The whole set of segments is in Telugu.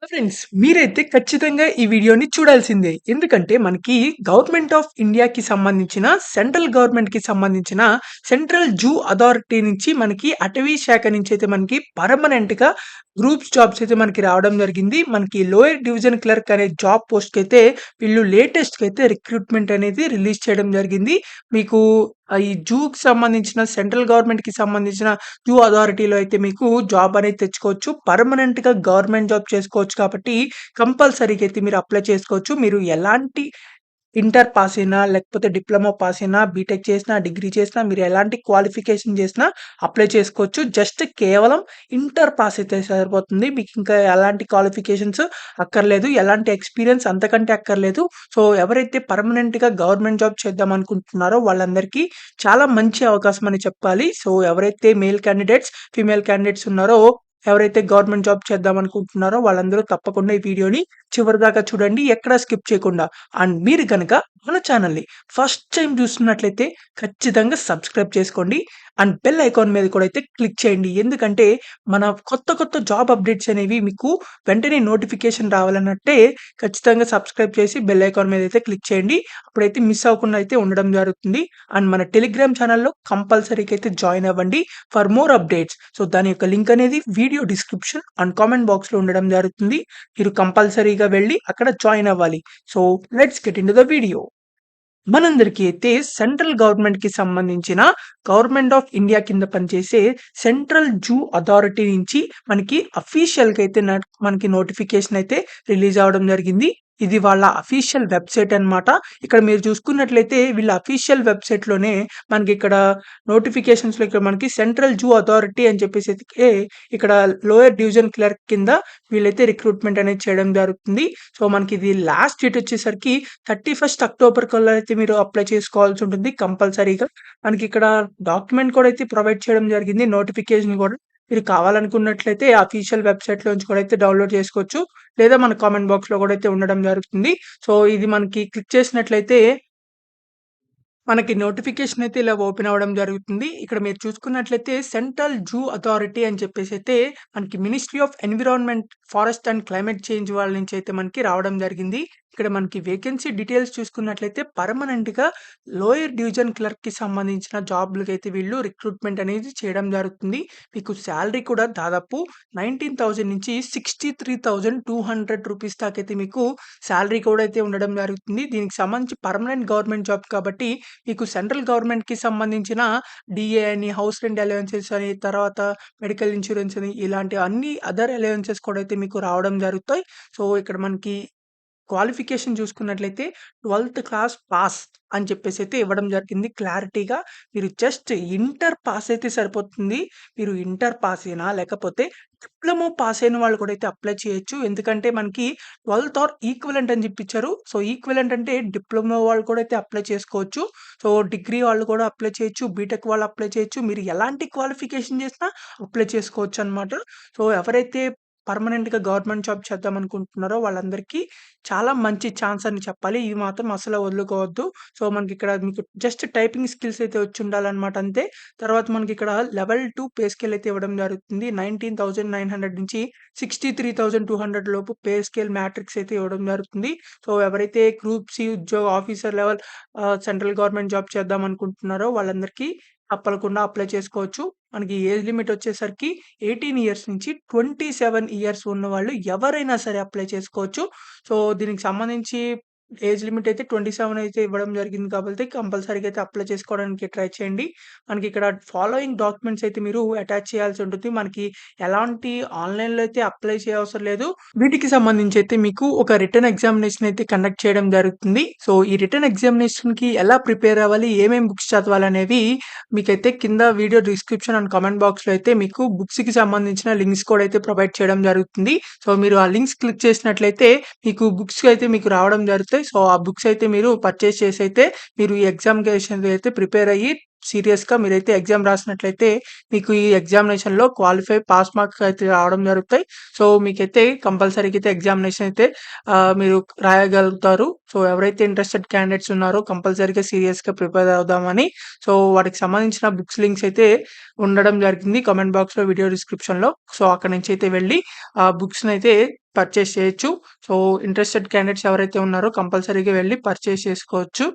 ఫ్రెండ్స్ మీరైతే ఖచ్చితంగా ఈ వీడియోని చూడాల్సిందే. ఎందుకంటే మనకి గవర్నమెంట్ ఆఫ్ ఇండియాకి సంబంధించిన సెంట్రల్ గవర్నమెంట్‌కి సంబంధించిన సెంట్రల్ జూ అథారిటీ నుంచి మనకి అటవీ శాఖ నుంచి అయితే మనకి పర్మనెంట్‌గా గ్రూప్స్ జాబ్స్ అయితే మనకి రావడం జరిగింది. మనకి లోయర్ డివిజన్ క్లర్క్ అనే జాబ్ పోస్ట్‌కైతే వీళ్ళు లేటెస్ట్‌గా అయితే రిక్రూట్‌మెంట్ అనేది రిలీజ్ చేయడం జరిగింది. మీకు ఈ జూకి సంబంధించిన సెంట్రల్ గవర్నమెంట్‌కి సంబంధించిన జూ అథారిటీలో అయితే మీకు జాబ్ అనేది తెచ్చుకోవచ్చు. పర్మనెంట్‌గా గవర్నమెంట్ జాబ్ చేసుకోవచ్చు కాబట్టి కంపల్సరీగా అయితే మీరు అప్లై చేసుకోవచ్చు. మీరు ఎలాంటి ఇంటర్ పాస్ అయినా, లేకపోతే డిప్లొమా పాస్ అయినా, బీటెక్ చేసినా, డిగ్రీ చేసినా, మీరు ఎలాంటి క్వాలిఫికేషన్ చేసినా అప్లై చేసుకోవచ్చు. జస్ట్ కేవలం ఇంటర్ పాస్ అయితే సరిపోతుంది. మీకు ఇంకా ఎలాంటి క్వాలిఫికేషన్స్ అక్కర్లేదు. ఎలాంటి ఎక్స్‌పీరియన్స్ అంతకంటే అక్కర్లేదు. సో, ఎవరైతే పర్మనెంట్‌గా గవర్నమెంట్ జాబ్ చేద్దాం అనుకుంటున్నారో వాళ్ళందరికీ చాలా మంచి అవకాశం అని చెప్పాలి. సో, ఎవరైతే మేల్ క్యాండిడేట్స్, ఫీమేల్ క్యాండిడేట్స్ ఉన్నారో ఎవరైతే గవర్నమెంట్ జాబ్ చేద్దాం అనుకుంటున్నారో వాళ్ళందరూ తప్పకుండా ఈ వీడియోని చివరిదాకా చూడండి. ఎక్కడా స్కిప్ చేయకుండా. అండ్ మీరు గనక మన ఛానల్‌ని ఫస్ట్ టైమ్ చూస్తున్నట్లయితే ఖచ్చితంగా సబ్స్క్రైబ్ చేసుకోండి. అండ్ బెల్ ఐకాన్ మీద కూడా అయితే క్లిక్ చేయండి. ఎందుకంటే మన కొత్త జాబ్ అప్డేట్స్ అనేవి మీకు వెంటనే నోటిఫికేషన్ రావాలనంటే ఖచ్చితంగా సబ్స్క్రైబ్ చేసి బెల్ ఐకాన్ మీద అయితే క్లిక్ చేయండి. అప్పుడైతే మిస్ అవ్వకుండా అయితే ఉండడం జరుగుతుంది. అండ్ మన టెలిగ్రామ్ ఛానల్‌లో కంపల్సరీగా అయితే జాయిన్ అవ్వండి ఫర్ మోర్ అప్డేట్స్. సో, దాని యొక్క లింక్ అనేది వీడియో డిస్క్రిప్షన్ అండ్ కామెంట్ బాక్స్‌లో ఉండడం జరుగుతుంది. మీరు కంపల్సరీగా వెళ్లి అక్కడ జాయిన్ అవ్వాలి. So, let's get into the video. మనందరికీ అయితే సెంట్రల్ గవర్నమెంట్‌కి సంబంధించిన గవర్నమెంట్ ఆఫ్ ఇండియా కింద పనిచేసే సెంట్రల్ జూ అథారిటీ నుంచి మనకి అఫీషియల్‌గా అయితే మనకి నోటిఫికేషన్ అయితే రిలీజ్ అవ్వడం జరిగింది. ఇది వాళ్ళ అఫీషియల్ వెబ్‌సైట్ అన్నమాట. ఇక్కడ మీరు చూసుకున్నట్లయితే వీళ్ళ అఫీషియల్ వెబ్‌సైట్‌లోనే మనకిక్కడ నోటిఫికేషన్స్‌లో ఇక్కడ మనకి సెంట్రల్ జూ అథారిటీ అని చెప్పేసి అయితే ఇక్కడ లోయర్ డివిజన్ క్లర్క్ కింద వీళ్ళైతే రిక్రూట్‌మెంట్ అనేది చేయడం జరుగుతుంది. సో, మనకి ఇది లాస్ట్ డేట్ వచ్చేసరికి 31 అక్టోబర్ కల్లా అయితే మీరు అప్లై చేసుకోవాల్సి ఉంటుంది కంపల్సరీగా. మనకిక్కడ డాక్యుమెంట్ కూడా అయితే ప్రొవైడ్ చేయడం జరిగింది. నోటిఫికేషన్ కూడా మీరు కావాలనుకున్నట్లయితే అఫీషియల్ వెబ్‌సైట్‌లోంచి కూడా అయితే డౌన్‌లోడ్ చేసుకోవచ్చు. లేదా మన కామెంట్ బాక్స్‌లో కూడా అయితే ఉండడం జరుగుతుంది. సో, ఇది మనకి క్లిక్ చేసినట్లయితే మనకి నోటిఫికేషన్ అయితే ఇలా ఓపెన్ అవ్వడం జరుగుతుంది. ఇక్కడ మీరు చూసుకున్నట్లయితే సెంట్రల్ జూ అథారిటీ అని చెప్పేసైతే మనకి ministry of environment, forest and climate change వాళ్ళ నుంచి అయితే మనకి రావడం జరిగింది. ఇక్కడ మనకి వేకెన్సీ డీటెయిల్స్ చూసుకున్నట్లయితే పర్మనెంట్‌గా లోయర్ డివిజన్ క్లర్క్‌కి సంబంధించిన జాబ్‌లకైతే వీళ్ళు రిక్రూట్‌మెంట్ అనేది చేయడం జరుగుతుంది. మీకు సాలరీ కూడా దాదాపు 19,000 నుంచి 63,200 రూపీస్ దాకైతే మీకు సాలరీ కూడా అయితే ఉండడం జరుగుతుంది. దీనికి సంబంధించి పర్మనెంట్ గవర్నమెంట్ జాబ్ కాబట్టి మీకు సెంట్రల్ గవర్నమెంట్‌కి సంబంధించిన డీఏ అని, హౌస్ రెంట్ అలవెన్సెస్ అని, తర్వాత మెడికల్ ఇన్స్యూరెన్స్ అని ఇలాంటి అన్ని అదర్ అలవెన్సెస్ కూడా అయితే మీకు రావడం జరుగుతాయి. సో, ఇక్కడ మనకి క్వాలిఫికేషన్ చూసుకున్నట్లయితే 12థ్ క్లాస్ పాస్ అని చెప్పేసైతే ఇవ్వడం జరిగింది క్లారిటీగా. మీరు జస్ట్ ఇంటర్ పాస్ అయితే సరిపోతుంది. మీరు ఇంటర్ పాస్ అయినా లేకపోతే డిప్లొమా పాస్ అయిన వాళ్ళు కూడా అయితే అప్లై చేయొచ్చు. ఎందుకంటే మనకి 12థ్ ఆర్ ఈక్వివలెంట్ అని చెప్పి ఇచ్చారు. సో, ఈక్వివలెంట్ అంటే డిప్లొమా వాళ్ళు కూడా అయితే అప్లై చేసుకోవచ్చు. సో, డిగ్రీ వాళ్ళు కూడా అప్లై చేయొచ్చు. బీటెక్ వాళ్ళు అప్లై చేయొచ్చు. మీరు ఎలాంటి క్వాలిఫికేషన్ చేసినా అప్లై చేసుకోవచ్చనమాట. సో, ఎవరైతే పర్మనెంట్‌గా గవర్నమెంట్ జాబ్ చేద్దామనుకుంటున్నారో వాళ్ళందరికీ చాలా మంచి ఛాన్స్ అని చెప్పాలి. ఇది మాత్రం అసలు వదులుకోవద్దు. సో, మనకిక్కడ మీకు జస్ట్ టైపింగ్ స్కిల్స్ అయితే వచ్చుండాలనమాట అంతే. తర్వాత మనకిక్కడ లెవెల్ 2 పే స్కేల్ అయితే ఇవ్వడం జరుగుతుంది. 19,900 నుంచి 63,200 లోపు పే స్కేల్ మ్యాట్రిక్స్ అయితే ఇవ్వడం జరుగుతుంది. సో, ఎవరైతే గ్రూప్ సి ఉద్యోగ officer level central government job చేద్దామనుకుంటున్నారో వాళ్ళందరికీ తప్పకుండా అప్లై చేసుకోవచ్చు. మనకి ఏజ్ లిమిట్ వచ్చేసరికి 18 ఇయర్స్ నుంచి 27 ఇయర్స్ ఉన్నవాళ్ళు ఎవరైనా సరే అప్లై చేసుకోవచ్చు. సో, దీనికి సంబంధించి ఏజ్ లిమిట్ అయితే 27 అయితే ఇవ్వడం జరిగింది కాబట్టి కంపల్సరీగా అయితే అప్లై చేసుకోవడానికి ట్రై చేయండి. మనకి ఇక్కడ ఫాలోయింగ్ డాక్యుమెంట్స్ అయితే మీరు అటాచ్ చేయాల్సి ఉంటుంది. మనకి ఎలాంటి ఆన్‌లైన్‌లో అయితే అప్లై చేయవసరం లేదు. వీటికి సంబంధించి అయితే మీకు ఒక రిటన్ ఎగ్జామినేషన్ అయితే కండక్ట్ చేయడం జరుగుతుంది. సో, ఈ రిటన్ ఎగ్జామినేషన్‌కి ఎలా ప్రిపేర్ అవ్వాలి, ఏమేం బుక్స్ చదవాలనేవి మీకైతే కింద వీడియో డిస్క్రిప్షన్ అండ్ కామెంట్ బాక్స్‌లో అయితే మీకు బుక్స్‌కి సంబంధించిన లింక్స్ కూడా అయితే ప్రొవైడ్ చేయడం జరుగుతుంది. సో, మీరు ఆ లింక్స్ క్లిక్ చేసినట్లయితే మీకు బుక్స్ అయితే మీకు రావడం జరుగుతాయి. సో, ఆ బుక్స్ అయితే మీరు పర్చేస్ చేసైతే మీరు ఈ ఎగ్జామినేషన్‌కి అయితే ప్రిపేర్ అయ్యి సీరియస్‌గా మీరైతే ఎగ్జామ్ రాసినట్లయితే మీకు ఈ ఎగ్జామినేషన్‌లో క్వాలిఫై పాస్ మార్క్స్ అయితే రావడం జరుగుతాయి. సో, మీకైతే కంపల్సరీగా అయితే ఎగ్జామినేషన్ అయితే మీరు రాయగలుగుతారు. సో, ఎవరైతే ఇంట్రెస్టెడ్ క్యాండిడేట్స్ ఉన్నారో కంపల్సరీగా సీరియస్‌గా ప్రిపేర్ అవుదామని సో, వాటికి సంబంధించిన బుక్స్ లింక్స్ అయితే ఉండడం జరిగింది. కామెంట్ బాక్స్‌లో, వీడియో డిస్క్రిప్షన్‌లో. సో, అక్కడి నుంచి అయితే వెళ్లి ఆ బుక్స్‌నైతే పర్చేస్ చేయొచ్చు. సో, ఇంట్రెస్టెడ్ క్యాండిడేట్స్ ఎవరైతే ఉన్నారో కంపల్సరీగా వెళ్లి పర్చేస్ చేసుకోవచ్చు.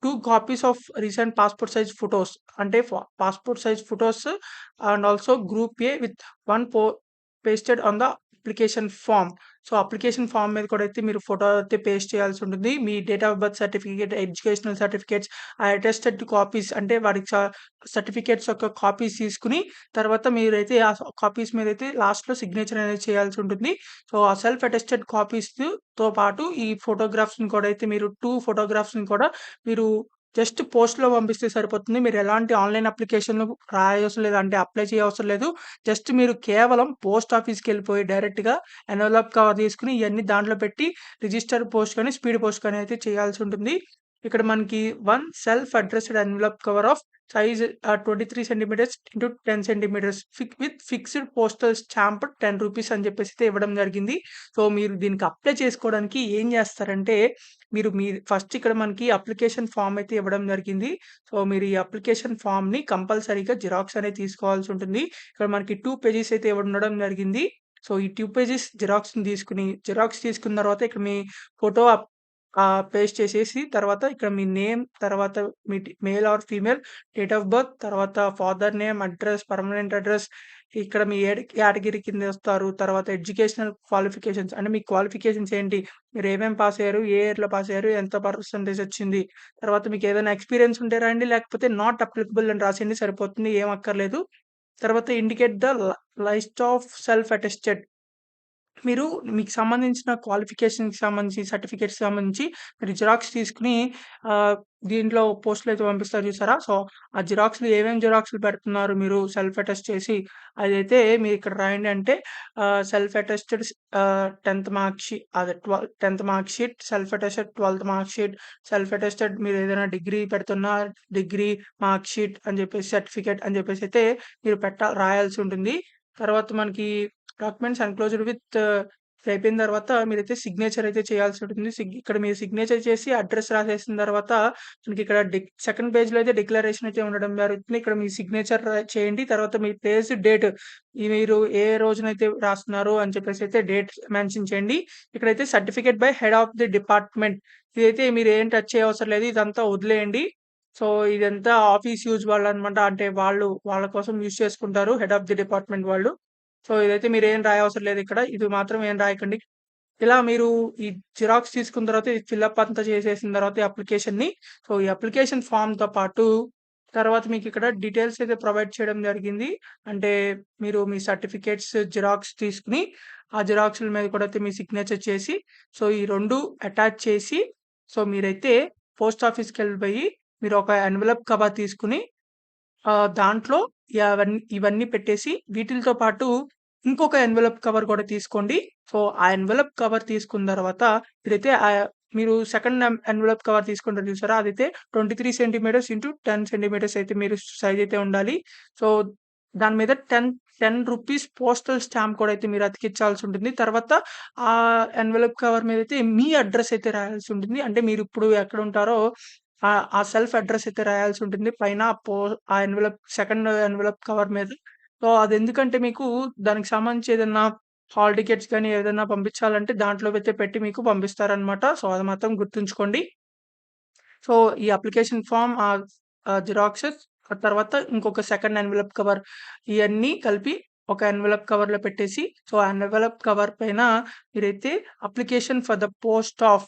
2 copies of recent passport size photos అంటే passport size photos and also group A with 1 pasted on the application form. So, application form మీద కూడా అయితే మీరు ఫోటో అయితే పేస్ట్ చేయాల్సి ఉంటుంది. మీ date of birth certificate, educational certificates, attested copies అంటే వాటికి సర్టిఫికేట్స్ యొక్క కాపీస్ తీసుకొని తర్వాత మీరైతే ఆ కాపీస్ మీదైతే లాస్ట్‌లో సిగ్నేచర్ అనేది చేయాల్సి ఉంటుంది. సో, ఆ సెల్ఫ్ అటెస్టెడ్ కాపీస్‌తో పాటు ఈ ఫోటోగ్రాఫ్స్‌ని కూడా అయితే మీరు 2 ఫోటోగ్రాఫ్స్‌ని కూడా మీరు జస్ట్ పోస్ట్‌లో పంపిస్తే సరిపోతుంది. మీరు ఎలాంటి ఆన్‌లైన్ అప్లికేషన్‌లు రాయవసరం లేదు. అంటే అప్లై చేయవసరం లేదు. జస్ట్ మీరు కేవలం పోస్ట్ ఆఫీస్‌కెళ్ళిపోయి డైరెక్ట్‌గా ఎన్వలప్ కవర్ తీసుకొని ఇయన్నీ దాంట్లో పెట్టి రిజిస్టర్ పోస్ట్ కానీ, స్పీడ్ పోస్ట్ కానీ అయితే చేయాల్సుంటుంది. ఇక్కడ మనకి 1 self addressed envelope cover of size 23 centimetres into 10 centimetres with fixed postal stamp రూ. 10 అని చెప్పేసి అయితే ఇవ్వడం జరిగింది. సో, మీరు దీనికి అప్లై చేసుకోవడానికి ఏం చేస్తారంటే మీ ఫస్ట్ ఇక్కడ మనకి అప్లికేషన్ ఫార్మ్ అయితే ఇవ్వడం జరిగింది. సో, మీరు ఈ అప్లికేషన్ ఫార్మ్‌ని కంపల్సరీగా జిరాక్స్ అనేది తీసుకోవాల్సి ఉంటుంది. ఇక్కడ మనకి 2 పేజెస్ అయితే ఉండడం జరిగింది. సో, ఈ 2 పేజెస్ జిరాక్స్ తీసుకున్న తర్వాత ఇక్కడ మీ ఫోటో పేస్ట్ చేసేసి తర్వాత ఇక్కడ మీ నేమ్, తర్వాత male or female, date of birth, తర్వాత father name, address, permanent address, ఇక్కడ మీ కేటగిరీ కింద వస్తారు. తర్వాత ఎడ్యుకేషనల్ క్వాలిఫికేషన్స్ అంటే మీ క్వాలిఫికేషన్స్ ఏంటి? మీరు ఏమేం పాస్ అయ్యారు? ఏ ఇయర్‌లో పాస్ అయ్యారు? ఎంత పర్సెంటేజ్ వచ్చింది? తర్వాత మీకు ఏదైనా ఎక్స్‌పీరియన్స్ ఉంటే రాయండి. లేకపోతే నాట్ అప్లికబుల్ అని రాసేయండి సరిపోతుంది. ఏం అక్కర్లేదు. తర్వాత indicate the list of self attested మీరు మీకు సంబంధించిన క్వాలిఫికేషన్‌కి సంబంధించి, సర్టిఫికేట్స్‌కి సంబంధించి మీరు జిరాక్స్ తీసుకొని దీంట్లో పోస్ట్‌లో అయితే పంపిస్తారు చూసారా? సో, ఆ జిరాక్స్‌లు ఏమేం జిరాక్స్‌లు పెడుతున్నారు మీరు సెల్ఫ్ అటెస్ట్ చేసి అదైతే మీరు ఇక్కడ రాయండి. అంటే సెల్ఫ్ అటెస్టెడ్ 10థ్ మార్క్ అదే 10థ్ మార్క్ షీట్, సెల్ఫ్ అటెస్టెడ్ 12థ్ మార్క్ షీట్, సెల్ఫ్ అటెస్టెడ్ మీరు ఏదైనా డిగ్రీ పెడుతున్నా డిగ్రీ మార్క్ షీట్ అని చెప్పేసి సర్టిఫికేట్ అని చెప్పేసి అయితే మీరు రాయాల్సి ఉంటుంది. తర్వాత మనకి డాక్యుమెంట్స్ ఎన్‌క్లోజ్డ్ విత్ అయిపోయిన తర్వాత మీరైతే సిగ్నేచర్ అయితే చేయాల్సి ఉంటుంది. ఇక్కడ మీరు సిగ్నేచర్ చేసి అడ్రెస్ రాసేసిన తర్వాత మనకిక్కడ సెకండ్ పేజ్‌లో అయితే డిక్లరేషన్ అయితే ఉండడం జరుగుతుంది. ఇక్కడ మీ సిగ్నేచర్ చేయండి. తర్వాత మీ ప్లేస్, డేట్ మీరు ఏ రోజునైతే రాస్తున్నారో అని చెప్పేసి అయితే డేట్ మెన్షన్ చేయండి. ఇక్కడైతే certificate by head of the department ఇదైతే మీరు ఏం టచ్ చేయవసరం లేదు. ఇదంతా వదిలేయండి. సో, ఇదంతా ఆఫీస్ యూజ్ వాళ్ళనమాట. అంటే వాళ్ళ కోసం యూజ్ చేసుకుంటారు హెడ్ ఆఫ్ ది డిపార్ట్‌మెంట్ వాళ్ళు. సో, ఇదైతే మీరేం రాయవసరం లేదిక్కడ. ఇది మాత్రం ఏం రాయకండి. ఇలా మీరు ఈ జిరాక్స్ తీసుకున్న తర్వాత ఇది ఫిలప్ అంతా చేసేసిన తర్వాత ఈ అప్లికేషన్‌ని సో, ఈ అప్లికేషన్ ఫార్మ్‌తో పాటు తర్వాత మీకిక్కడ డీటెయిల్స్ అయితే ప్రొవైడ్ చేయడం జరిగింది. అంటే మీరు మీ సర్టిఫికేట్స్ జిరాక్స్ తీసుకొని, ఆ జిరాక్స్‌ల మీద కూడా అయితే మీ సిగ్నేచర్ చేసి, సో, ఈ 2 అటాచ్ చేసి, సో, మీరైతే పోస్ట్ ఆఫీస్‌కెళ్ళిపోయి మీరు ఒక ఎన్వలప్ కవర్ తీసుకొని దాంట్లో ఇవన్నీ పెట్టేసి వీటిలతో పాటు ఇంకొక ఎన్వలప్ కవర్ కూడా తీసుకోండి. సో, ఆ ఎన్వలప్ కవర్ తీసుకున్న తర్వాత ఇదైతే మీరు సెకండ్ ఎన్వలప్ కవర్ తీసుకుంటారు చూసారా? అదైతే 23 సెంటీమీటర్స్ ఇంటూ 10 సెంటీమీటర్స్ అయితే మీరు సైజ్ అయితే ఉండాలి. సో, దాని మీద 10 రూపీస్ పోస్టల్ స్టాంప్ కూడా అయితే మీరు అతికించాల్సి ఉంటుంది. తర్వాత ఆ ఎన్వలప్ కవర్ మీద అయితే మీ అడ్రెస్ అయితే రాయాల్సి ఉంటుంది. అంటే మీరిప్పుడు ఎక్కడుంటారో ఆ సెల్ఫ్ అడ్రెస్ అయితే రాయాల్సి ఉంటుంది. పైన ఆ సెకండ్ ఎన్వలప్ కవర్ మీద. సో, అదెందుకంటే మీకు దానికి సంబంధించి ఏదన్నా హాల్ టికెట్స్ గాని, ఏదన్నా పంపించాలంటే దాంట్లో అయితే పెట్టి మీకు పంపిస్తారనమాట. సో, అది మాత్రం గుర్తుంచుకోండి. సో, ఈ అప్లికేషన్ ఫార్మ్ జిరాక్సెస్ తర్వాత ఇంకొక సెకండ్ ఎన్వలప్ కవర్ ఇయన్నీ కలిపి ఒక ఎన్వలప్ కవర్‌లో పెట్టేసి, సో, ఆ ఎన్వలప్ కవర్ పైన మీరైతే application for the post of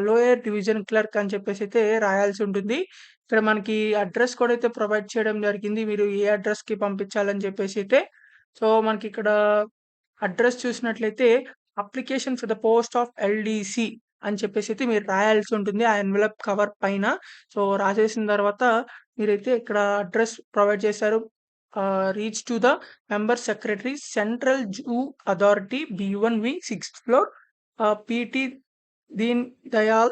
lower division clerk అని చెప్పేసైతే రాయాల్సి ఉంటుంది. ఇక్కడ మనకి అడ్రెస్ కూడా అయితే ప్రొవైడ్ చేయడం జరిగింది. మీరు ఏ అడ్రెస్‌కి పంపించాలని చెప్పేసి అయితే. సో, మనకిక్కడ అడ్రెస్ చూసినట్లయితే application for the post of LDC అని చెప్పేసైతే మీరు రాయాల్సి ఉంటుంది. ఆ ఎన్వలప్ కవర్ పైన. సో, రాసేసిన తర్వాత మీరైతే ఇక్కడ అడ్రెస్ ప్రొవైడ్ చేశారు. Reach to the member secretary Central Zoo Authority B one wing 6థ్ ఫ్లోర్ పీటీ దీన్ దయాల్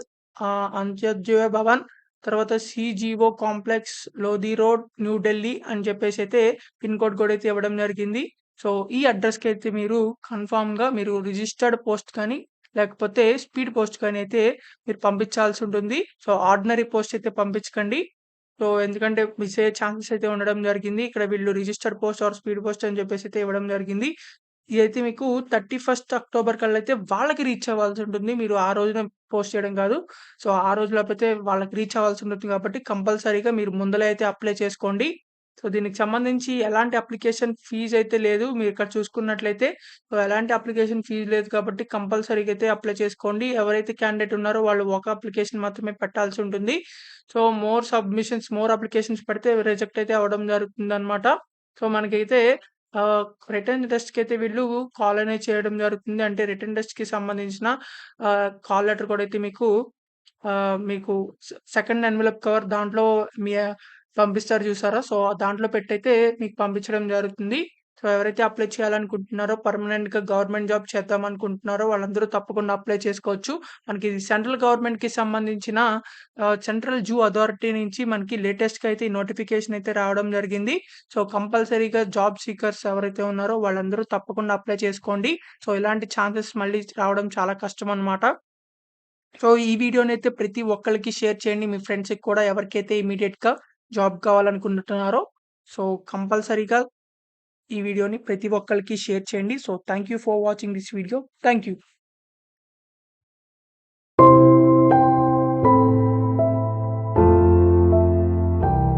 అంత్యోదయ భవన్, తర్వాత CGO complex, Lodhi road, New Delhi అని చెప్పేసైతే పిన్ కోడ్ కూడా అయితే ఇవ్వడం జరిగింది. సో, ఈ అడ్రస్‌కైతే మీరు కన్ఫర్మ్‌గా మీరు రిజిస్టర్డ్ పోస్ట్ కానీ, లేకపోతే స్పీడ్ పోస్ట్ కానీ అయితే మీరు పంపించాల్సి ఉంటుంది. సో, ఆర్డినరీ పోస్ట్ అయితే పంపించకండి. సో, ఎందుకంటే మిస్ అయ్యే ఛాన్సెస్ అయితే ఉండడం జరిగింది. ఇక్కడ వీళ్ళు registered post or speed post అని చెప్పేసి అయితే ఇవ్వడం జరిగింది. ఇదైతే మీకు 31 అక్టోబర్ కల్లా అయితే వాళ్ళకి రీచ్ అవ్వాల్సి ఉంటుంది. మీరు ఆ రోజున పోస్ట్ చేయడం కాదు. సో, ఆ రోజులోపైతే వాళ్ళకి రీచ్ అవ్వాల్సి ఉంటుంది కాబట్టి కంపల్సరీగా మీరు ముందలే అయితే అప్లై చేసుకోండి. సో, దీనికి సంబంధించి ఎలాంటి అప్లికేషన్ ఫీజ్ అయితే లేదు. మీరు ఇక్కడ చూసుకున్నట్లయితే సో, ఎలాంటి అప్లికేషన్ ఫీజ్ లేదు కాబట్టి కంపల్సరీగా అయితే అప్లై చేసుకోండి. ఎవరైతే క్యాండిడేట్ ఉన్నారో వాళ్ళు ఒక అప్లికేషన్ మాత్రమే పెట్టాల్సి ఉంటుంది. సో, మోర్ అప్లికేషన్స్ పెడితే రిజెక్ట్ అయితే అవ్వడం జరుగుతుందనమాట. సో, మనకైతే ఆహ్, రిటన్ టెస్ట్‌కైతే వీళ్ళు కాల్ అనేది చేయడం జరుగుతుంది. అంటే రిటన్ టెస్ట్‌కి సంబంధించిన కాల్ లెటర్ కూడా అయితే మీకు సెకండ్ ఎన్వలప్ కవర్ దాంట్లో మీ పంపిస్తారు చూసారా? సో, దాంట్లో పెట్టయితే మీకు పంపించడం జరుగుతుంది. సో, ఎవరైతే అప్లై చేయాలనుకుంటున్నారో పర్మనెంట్‌గా గవర్నమెంట్ జాబ్ చేద్దామనుకుంటున్నారో వాళ్ళందరూ తప్పకుండా అప్లై చేసుకోవచ్చు. మనకి సెంట్రల్ గవర్నమెంట్‌కి సంబంధించిన సెంట్రల్ జూ అథారిటీ నుంచి మనకి లేటెస్ట్‌గా అయితే ఈ నోటిఫికేషన్ అయితే రావడం జరిగింది. సో, కంపల్సరీగా జాబ్ సీకర్స్ ఎవరైతే ఉన్నారో వాళ్ళందరూ తప్పకుండా అప్లై చేసుకోండి. సో, ఇలాంటి ఛాన్సెస్ మళ్ళీ రావడం చాలా కష్టమనమాట. సో, ఈ వీడియోనైతే ప్రతి ఒక్కళ్ళకి షేర్ చేయండి. మీ ఫ్రెండ్స్‌కి కూడా ఎవరికైతే ఇమ్మీడియేట్‌గా జాబ్ కావాలనుకుంటున్నారో. సో, కంపల్సరీగా ఈ వీడియోని ప్రతి ఒక్కళ్ళకి షేర్ చేయండి. So, thank you for watching this video. Thank you.